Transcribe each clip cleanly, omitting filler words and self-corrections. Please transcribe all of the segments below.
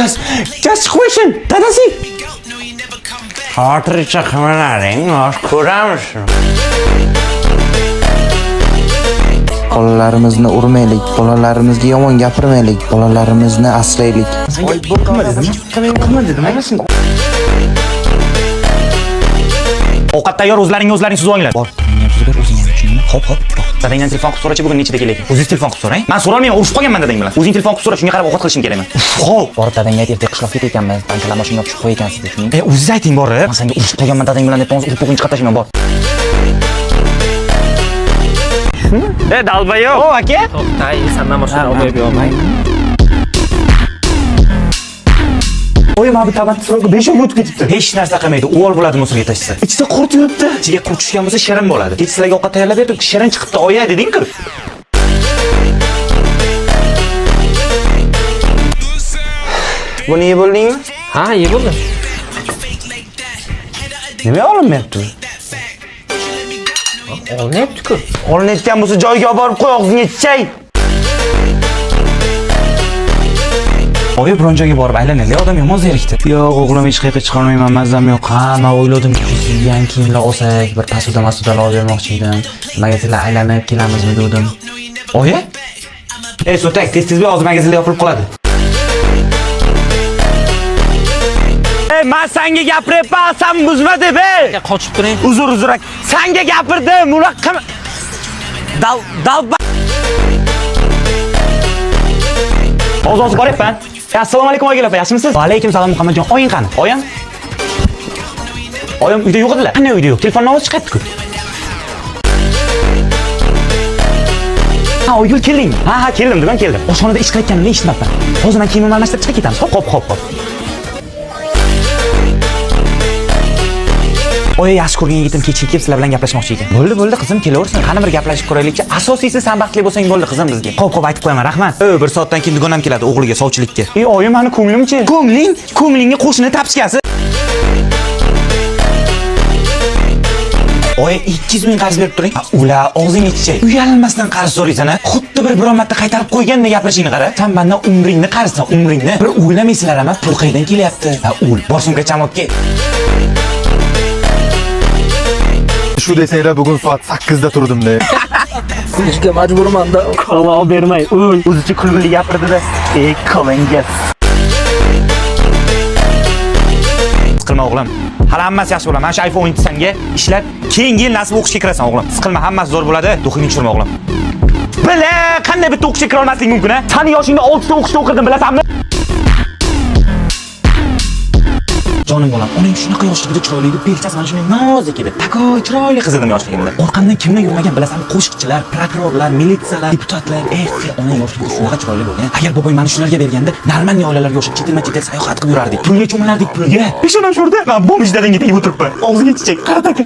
Just question. Dadasi. Xotircha qilmalaring, osh ko'ramizmi? Bolalarimizni urmaylik, bolalarimizga yomon gapirmaylik, bolalarimizni asraylik. Voy, bu qilma dedimmi? Qilma dedim, emasmi? Ovqat tayyor, o'zlaring suzib olinglar. Bor, men ham suzib o'zing ham tushundingmi? Hop. Dadangdan telefon qilib so'rachi, bugun nechida kelaylik? O'zingiz telefon qilib so'rang. Men so'ra olmayman, urushib qolganman dadang bilan. O'zing telefon qilib so'ra, shunga qarab ovqat qilishim kerakmi? Xo'p. Borib dadangga aytib, qishloqqa ketganmiz. Bankalar mashinaga tushib qo'ygansiz deb tushunding. O'zingiz ayting borib. Men senga urushib qolganman dadang bilan deb urib qo'ygan chiqib tashlayman, bor. Dalbayo. O, aka. To'xtay, sendan boshqa olib bermay. Oy, mana bu tabat sirog'i 5 oy o'tib ketibdi. Hech narsa qilmaydi. O'g'il bo'ladi musulga tashsa. Ichida qurt yuribdi. Ichiga qurt tushgan bo'lsa shirin bo'ladi. Kecha sizlarga ovqat tayyorlab berdim, shirin chiqibdi. Oya deding-ku. Buni yeb bo'ldingmi? Ha, yeb bo'ldim. Nima olinmayapti? Olinayapti-ku. Olinayotgan bo'lsa joyiga olib borib qo'y, og'zingga ichay. Oyi, biron joyga borib aylanaylik, odam yomon zerikdi. Yo'q, o'g'lim hech qayerga chiqa olmayman, mazam yo'q. Ha, men o'yladimki, yangi kiyimlar olsak, bir pasuda olib bermoqchi edim. Magazinlar aylanib kelamizmi dedim. Oyi? So'tak, tez-tez hozir magazinlar yopilib qoladi. Men senga gapiryapman, sen buzma deb. Qochib turing. Uzr. Senga gapirdim, ular qim. Dal. Ozoz boryapman. Assalomu alaykum oyilar, yaxshimisiz? Va alaykum salom Muhammadjon. Oying qani? Oyim uyda yo'q edilar. Qanday uyda yo'q? Telefondan ovoz chiqyapti-ku. Ha, o'yga keldingmi? Ha, keldim, bugun keldim. Oshxonada ish qilayotganimni eshitmabman. Hozir men kiyimimni almashtirib chiqib ketamiz. Hop. Oyi, yaxshi ko'rgan yigitim kechga kelib sizlar bilan gaplashmoqchi ekan. Bo'ldi, qizim, kelaversin. Qani bir gaplashib ko'raylikchi. Asosiysi sen baxtli bo'lsang bo'ldi, qizim bizga. Xo'p, aytib qo'yaman, rahmat. Bir soatdan keyin dugonam keladi o'g'liga sovchilikka. Oyim, meni ko'nglimchi. Ko'nglingga qo'shni tapishkasi. Oyi, 200 ming qarz berib turing. Ular og'zing ichchay. Uyalmasdan qarz so'raysan-a? Xuddi biron marta qaytarib qo'yganda gapirishingni qara. Sen mendan umringni qarzsan, umringni. Bir o'ylamaysizlar-a? Pul qayerdan kelyapti? Bor sumka chamib ket. Shu desanglar bugun soat 8 da turdim-da. Kulishga majburman-da. Qolib bermay, o'zicha kulgili gapirdi-da. Qo'lingiz. Siqilma o'g'lim. Hali hammasi yaxshi bo'ladi. Mana shu iPhone 17 sanga ishlab, keyingi yil nasib o'qishga kirasan o'g'lim. Siqilma, hammasi zo'r bo'ladi. Duxingni tushirma o'g'lim. Bila, qanday bitta o'qishga kira olmaslik mumkin-a? Sani yoshingda 6 ta o'qishda o'qidim, bilasanmi? Jonim bolam, uning shunaqa yoshligida chiroyli edi, belchasi mana shunday nozik edi. Takoy chiroyli qiz edim yoshligimda. Orqamdan kimlar yurmagan bilasanmi? Qo'shiqchilar, prokurorlar, militsiyalar, deputatlar. Uning yoshligida shunaqa chiroyli bo'lgan. Agar boboy mana shularga berganda, normal oilalarga o'xshab chetilma-chetil sayohat qilib yurardik. Pulga cho'milardik, pulga. Peshonam sho'rda, men bomij dadangga tegib o'tiribman. Og'ziga chichak, qara taka.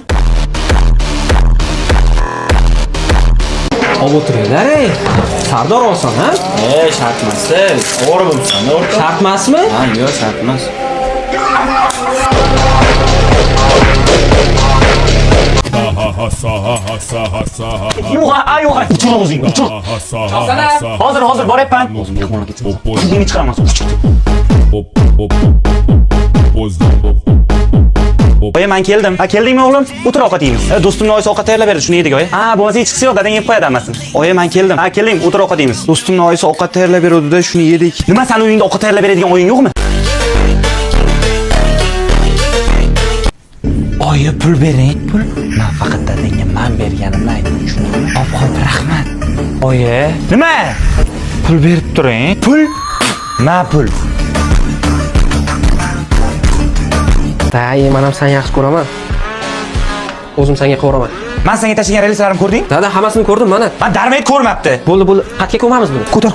Olib o'tiringlar, Sardor olsan, ha? Shart emas. To'g'ri bo'lsin, o'rta. Shart emasmi? Ha, yo'q, shart emas. Yo'q, uchun o'zing, uchun. Hozir boryapman. O'zingni chiqaraman. Oyi, men keldim. Keldingmi o'g'lim? O'tir ovqat yeymiz. Do'stimning oyisi ovqat tayyorlab berdi, shuni yedik oyi. Bo'lmasa hech qisi yo'q, dadang yeb qo'yadi hammasini. Oyi, men keldim. Kelding, o'tir ovqat yeymiz. Do'stimning oyisi ovqat tayyorlab berdi-da, shuni yedik. Nima, sen uyingda ovqat tayyorlab beradigan oying yo'qmi? Oyi, pul bering. Pul? Men faqat dadangga men berganimni aytdim, tushundingmi? Xo'p, rahmat. Oyi, nima? Pul berib turing. Pul? Pul. Men ham seni yaxshi ko'raman. O'zim senga qo'raman. Men senga tashlagan relslarimni ko'rding? Dada, hammasini ko'rdim mana. Men darmayt ko'rmabdi. Bo'ldi, qatga ko'mamiz buni. Ko'tar.